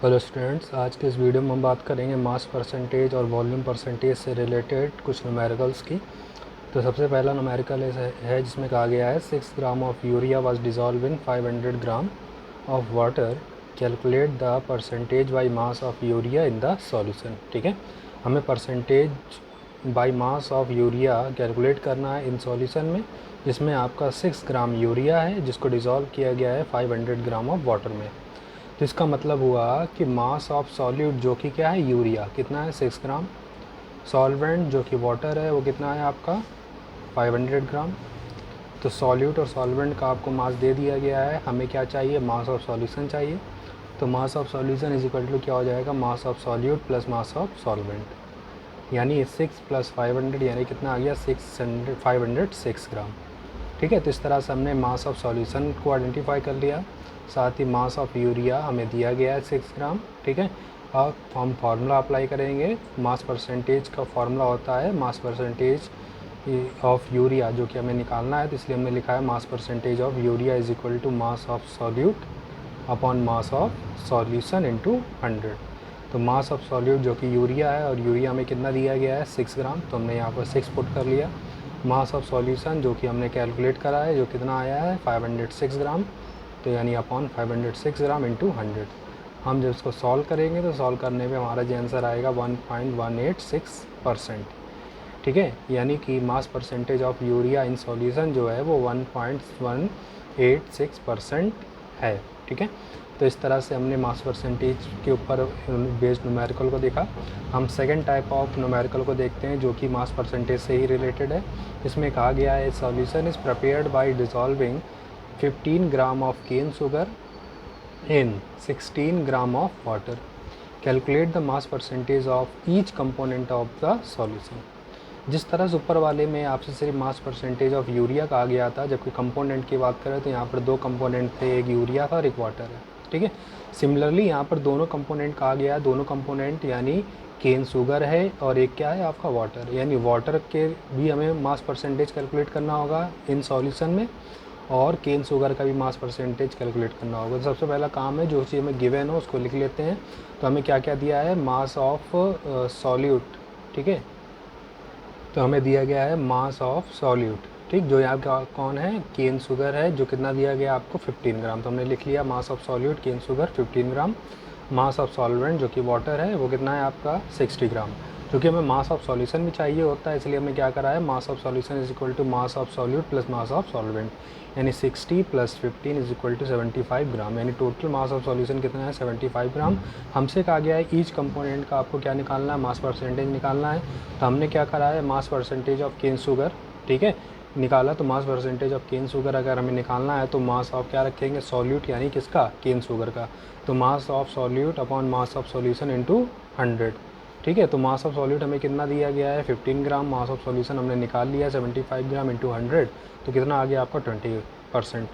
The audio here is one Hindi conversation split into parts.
हेलो स्टूडेंट्स, आज के इस वीडियो में हम बात करेंगे मास परसेंटेज और वॉल्यूम परसेंटेज से रिलेटेड कुछ न्यूमेरिकल्स की। तो सबसे पहला न्यूमेरिकल है जिसमें कहा गया है 6 gram of urea was dissolve in 500 gram of water, calculate the percentage by mass of urea in the solution. ठीक है, हमें percentage by mass of urea calculate करना है इन सॉल्यूशन में, जिसमें आपका 6 ग्राम यूरिया है जिसको डिज़ोल्व किया गया है 500 ग्राम ऑफ वाटर में। तो इसका मतलब हुआ कि मास ऑफ सॉल्यूट जो कि क्या है, यूरिया कितना है 6 ग्राम, सॉल्वेंट जो कि वाटर है वो कितना है आपका 500 ग्राम। तो सॉल्यूट और सॉल्वेंट का आपको मास दे दिया गया है, हमें क्या चाहिए, मास ऑफ सॉल्यूशन चाहिए। तो mass of solution is equal to क्या हो जाएगा, mass of solute plus mass of solvent, यानी 6 प्लस 500 यानी कितना आ गया 506 ग्राम। ठीक है, तो इस तरह से हमने मास ऑफ सॉल्यूशन को आइडेंटिफाई कर लिया, साथ ही मास ऑफ यूरिया हमें दिया गया है 6 ग्राम। ठीक है, अब हम फार्मूला अप्लाई करेंगे। मास परसेंटेज का फार्मूला होता है मास परसेंटेज ऑफ यूरिया, जो कि हमें निकालना है, तो इसलिए हमने लिखा है mass percentage of urea is equal to mass of solute upon mass of solution into 100। तो मास ऑफ सॉल्यूट जो कि यूरिया है, और यूरिया में कितना दिया गया है 6 ग्राम, तो हमने यहाँ पर 6 पुट कर लिया। मास ऑफ सॉल्यूशन जो कि हमने कैलकुलेट करा है, जो कितना आया है 506 ग्राम, तो यानी अपॉन 506 ग्राम इंटू 100। हम जब इसको सॉल्व करेंगे तो सॉल्व करने पे हमारा जो आंसर आएगा 1.186%। ठीक है, यानी कि मास percentage of urea in solution जो है वो 1.186% है। ठीक है, तो इस तरह से हमने मास परसेंटेज के ऊपर बेस्ड न्यूमेरिकल को देखा। हम सेकंड टाइप ऑफ न्यूमेरिकल को देखते हैं जो कि मास परसेंटेज से ही रिलेटेड है। इसमें कहा गया है solution is prepared by dissolving 15 gram of cane sugar in 16 gram of water, calculate the mass percentage of each component of the solution. जिस तरह से ऊपर वाले में आपसे सिर्फ मास परसेंटेज ऑफ यूरिया कहा गया था, जबकि कंपोनेंट की बात करें तो यहाँ पर 2 कंपोनेंट थे, एक यूरिया था और एक वाटर है। ठीक है, सिमिलरली यहाँ पर दोनों कंपोनेंट कहा गया है, दोनों कंपोनेंट यानी केन शुगर है और एक क्या है आपका वाटर, यानी वाटर के भी हमें मास परसेंटेज कैलकुलेट करना होगा इन सॉल्यूशन में, और केन शुगर का भी मास परसेंटेज कैलकुलेट करना होगा। तो सबसे पहला काम है, जो चीज़ हमें गिवन हो उसको लिख लेते हैं। तो हमें क्या क्या दिया है, मास ऑफ सॉल्यूट। ठीक है, तो हमें दिया गया है मास ऑफ सॉल्यूट। ठीक, जो यहाँ का कौन है, केन शुगर है, जो कितना दिया गया आपको 15 ग्राम, तो हमने लिख लिया mass of solute cane sugar 15 gram. Mass of solvent जो कि वाटर है वो कितना है आपका 60 ग्राम। क्योंकि हमें मास ऑफ सॉल्यूशन भी चाहिए होता है, इसलिए हमें क्या करा है, mass of solution is equal to mass of solute plus mass of solvent, यानी 60 plus 15 is equal to 75 gram, यानी टोटल मास ऑफ सॉल्यूशन कितना है 75 ग्राम। हमसे कहा गया है ईच कंपोनेंट का आपको क्या निकालना है, मास परसेंटेज निकालना है। तो हमने क्या करा है, mass percentage of cane sugar, ठीक है, निकाला। तो mass percentage of cane sugar अगर हमें निकालना है तो मास ऑफ क्या रखेंगे, सॉल्यूट, यानी किसका, केन शुगर का। तो mass of solute upon mass of solution into 100। ठीक है, तो मास ऑफ सॉल्यूट हमें कितना दिया गया है 15 ग्राम, मास ऑफ सॉल्यूशन हमने निकाल लिया 75 ग्राम इंटू 100, तो कितना आ गया आपका 20%,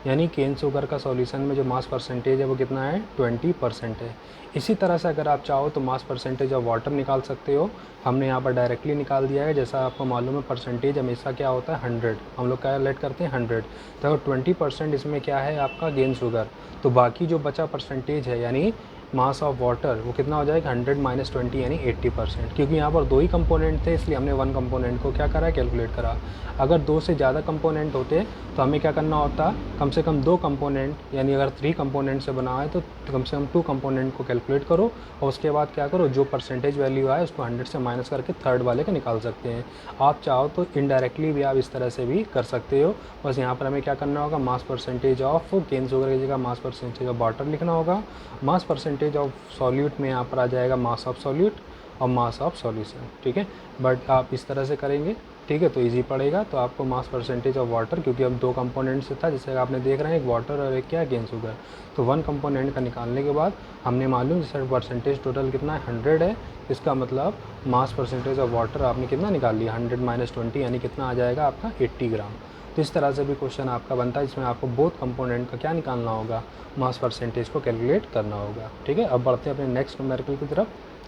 यानी केन शुगर का सॉल्यूशन में जो मास परसेंटेज है वो कितना है 20% है। इसी तरह से अगर आप चाहो तो मास परसेंटेज ऑफ वाटर निकाल सकते हो। हमने यहाँ पर डायरेक्टली निकाल दिया है, जैसा आपको मालूम है परसेंटेज हमेशा क्या होता है 100, हम लोग क्या लेट करते हैं 100। तो अगर 20% इसमें क्या है आपका केन शुगर, तो बाकी जो बचा परसेंटेज है यानी मास ऑफ वाटर वो कितना हो जाएगा 100 माइनस 20 यानी 80%। क्योंकि यहाँ पर 2 ही कंपोनेंट थे इसलिए हमने 1 कंपोनेंट को क्या करा, कैलकुलेट करा। अगर 2 से ज़्यादा कंपोनेंट होते तो हमें क्या करना होता, कम से कम 2 कंपोनेंट, यानी अगर 3 कंपोनेंट से बना है तो कम से कम 2 कंपोनेंट को कैलकुलेट करो, और उसके बाद क्या करो, जो परसेंटेज वैल्यू आए उसको 100 से माइनस करके थर्ड वाले का निकाल सकते हैं। आप चाहो तो इनडायरेक्टली भी आप इस तरह से भी कर सकते हो। बस यहाँ पर हमें क्या करना होगा, mass percentage of cane sugar की जगह मास परसेंटेज ऑफ वाटर लिखना होगा। मास परसेंटेज ऑफ सॉल्यूट में यहाँ पर आ जाएगा मास ऑफ सॉल्यूट और मास ऑफ सॉल्यूशन। ठीक है, बट आप इस तरह से करेंगे, ठीक है, तो इजी पड़ेगा। तो आपको मास परसेंटेज ऑफ वाटर, क्योंकि अब 2 कंपोनेंट से था, जैसे आपने देख रहे हैं एक वाटर और एक क्या केन शुगर, तो 1 कंपोनेंट का निकालने के बाद हमने मालूम जैसे परसेंटेज टोटल कितना है 100 है, इसका मतलब मास परसेंटेज ऑफ वाटर आपने कितना निकाल लिया 100 माइनस 20 यानी कितना आ जाएगा आपका 80 ग्राम। तो इस तरह से भी क्वेश्चन आपका बनता है, जिसमें आपको बोथ कंपोनेंट का क्या निकालना होगा, मास परसेंटेज को कैलकुलेट करना होगा। ठीक है, अब बढ़ते हैं अपने नेक्स्ट न्यूमेरिकल की तरफ।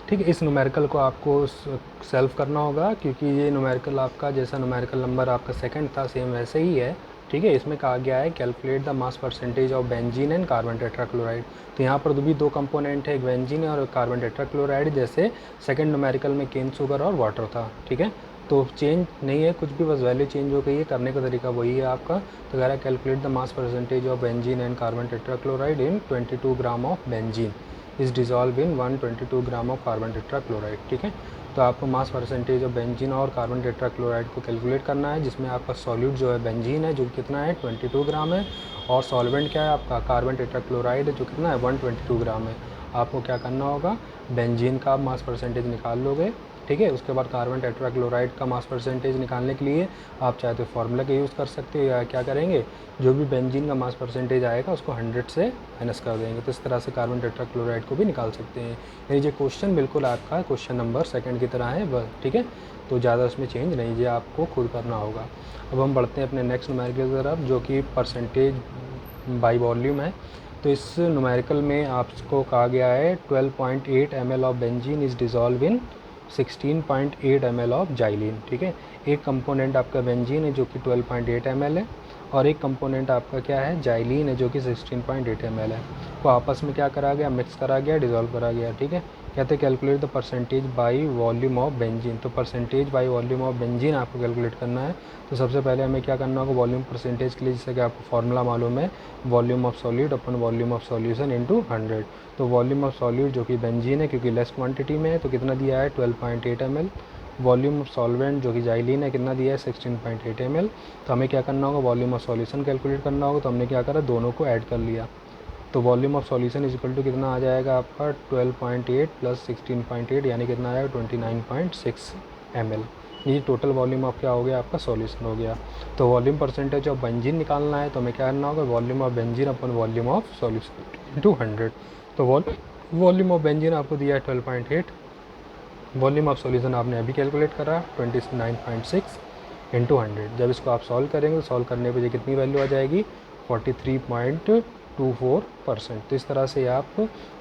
ठीक है, इस न्यूमेरिकल को आपको सेल्व करना होगा, क्योंकि ये न्यूमेरिकल आपका जैसा न्यूमेरिकल नंबर आपका सेकंड था सेम वैसे ही है। ठीक है। इसमें कहा गया है calculate the mass percentage of benzene and carbon tetrachloride. तो यहाँ पर भी दो कंपोनेंट है, एक बेंजीन और कार्बन टेट्राक्लोराइड, जैसे सेकंड न्यूमेरिकल में केन शुगर और वाटर था। ठीक है, तो चेंज नहीं है कुछ भी, बस वैल्यू चेंज हो गई है, करने का तरीका वही है आपका। तो कह रहा है calculate the mass percentage of benzene and carbon tetrachloride in 22 gram of benzene is dissolve in 122 gram of carbon tetrachloride. ठीक है, तो आपको मास परसेंटेज ऑफ बेंजीन और कार्बन टेट्राक्लोराइड को कैलकुलेट करना है, जिसमें आपका सॉल्यूट जो है बेंजीन है जो कितना है 22 ग्राम है, और सॉल्वेंट क्या है आपका कार्बन टेट्राक्लोराइड जो कितना है 122 ग्राम है। आपको क्या करना होगा, बेंजीन का मास परसेंटेज निकाल लोगे। ठीक है, उसके बाद कार्बन टेट्राक्लोराइड का मास परसेंटेज निकालने के लिए आप चाहे तो फार्मूला का यूज़ कर सकते हो, या क्या करेंगे, जो भी बेंजीन का मास परसेंटेज आएगा उसको 100 से माइनस कर देंगे। तो इस तरह से कार्बन टेट्राक्लोराइड को भी निकाल सकते हैं। यानी ये क्वेश्चन बिल्कुल आपका क्वेश्चन नंबर 2 की तरह है बस। ठीक है, तो ज़्यादा उसमें चेंज नहीं, ये आपको खुद करना होगा। अब हम बढ़ते हैं अपने नेक्स्ट न्यूमेरिकल की तरफ, जो कि परसेंटेज बाई वॉल्यूम है। तो इस न्यूमेरिकल में आपको कहा गया है 12.8 ml of benzene is dissolve in 16.8 ml of xylene. ठीक है, एक कंपोनेंट आपका बेंजीन है जो कि 12.8 ml है, और एक कंपोनेंट आपका क्या है, जाइलिन है जो कि 16.8 ml है। तो आपस में क्या करा गया, मिक्स करा गया, डिज़ोल्व करा गया। ठीक है, कहते हैं calculate the percentage by volume of benzene. तो percentage by volume of benzene आपको कैलकुलेट करना है। तो सबसे पहले हमें क्या करना होगा, वॉल्यूम परसेंटेज के लिए जैसे कि आपको फार्मूला मालूम है, volume of solute upon volume of solution into 100। तो वॉल्यूम ऑफ सॉल्यूट जो कि बेंजीन है क्योंकि लेस क्वांटिटी में है तो कितना दिया है 12.8 ml। वॉल्यूम ऑफ सॉल्वेंट जो कि जाइलिन है कितना दिया है 16.8 ml। तो हमें क्या करना होगा, वॉल्यूम ऑफ सॉल्यूशन कैलकुलेट करना होगा। तो हमने क्या करा, दोनों को ऐड कर लिया। तो volume of solution is equal to कितना आ जाएगा आपका 12.8 प्लस 16.8 यानी कितना आएगा 29.6 ml। ये टोटल वॉल्यूम ऑफ क्या हो गया आपका सॉल्यूशन हो गया। तो वॉल्यूम परसेंटेज ऑफ बेंजीन निकालना है तो हमें क्या करना होगा, volume of benzene upon volume of solution into 100। तो वॉल्यूम ऑफ बेंजीन आपको दिया है 12.8, वॉल्यूम ऑफ सॉल्यूशन आपने अभी कैलकुलेट करा 29.6 इंटू 100। जब इसको आप सॉल्व करेंगे, सॉल्व करने पर ये कितनी वैल्यू आ जाएगी 43.24%। तो इस तरह से आप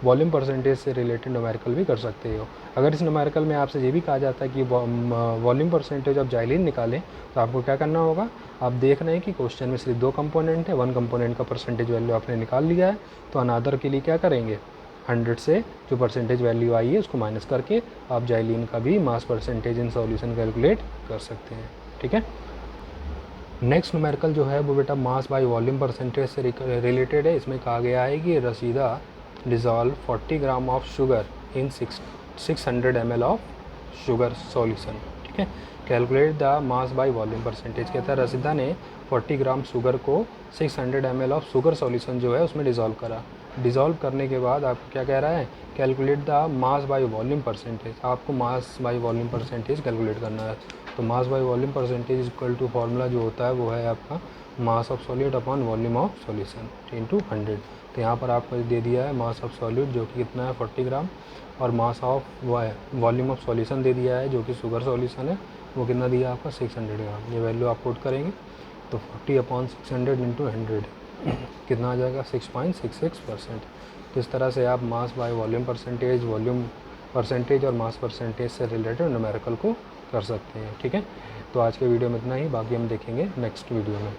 वॉल्यूम परसेंटेज से रिलेटेड न्यूमेरिकल भी कर सकते हो। अगर इस न्यूमेरिकल में आपसे ये भी कहा जाता है कि वॉल्यूम परसेंटेज ऑफ जाइलिन निकालें, तो आपको क्या करना होगा, आप देख रहे हैं कि क्वेश्चन में सिर्फ 2 कंपोनेंट है, 1 कंपोनेंट का परसेंटेज वैल्यू आपने निकाल लिया है, तो अनादर के लिए क्या करेंगे, 100 से जो परसेंटेज वैल्यू आई है उसको माइनस करके आप जाइलिन का भी mass percentage in solution calculate कर सकते हैं। ठीक है, नेक्स्ट न्यूमेरिकल जो है वो बेटा मास बाय वॉल्यूम परसेंटेज से रिलेटेड है। इसमें कहा गया है कि Rashida dissolve 40 gram of sugar in 600 ml of sugar solution. ठीक है, calculate the mass by volume percentage. कहता है रसीदा ने 40 ग्राम शुगर को 600 ml ऑफ शुगर सॉल्यूशन जो है उसमें डिज़ोल्व करा। डिज़ोल्व करने के बाद आपको क्या कह रहा है, calculate the mass by volume percentage. आपको mass by volume percentage calculate करना है। तो mass by volume percentage is equal to formula जो होता है वो है आपका mass of solute upon volume of solution into 100। तो यहाँ पर आपको दे दिया है मास ऑफ सॉल्यूट जो कि कितना है 40 ग्राम, और mass of volume of solution दे दिया है जो कि शुगर सॉल्यूशन है, वो कितना दिया आपका 600 ग्राम। ये वैल्यू आप पुट करेंगे तो 40/600 इंटू 100 कितना आ जाएगा 6.66%। तो इस तरह से आप मास बाय वॉल्यूम परसेंटेज और मास परसेंटेज से रिलेटेड न्यूमेरिकल को कर सकते हैं। ठीक है, तो आज के वीडियो में इतना ही, बाकी हम देखेंगे नेक्स्ट वीडियो में।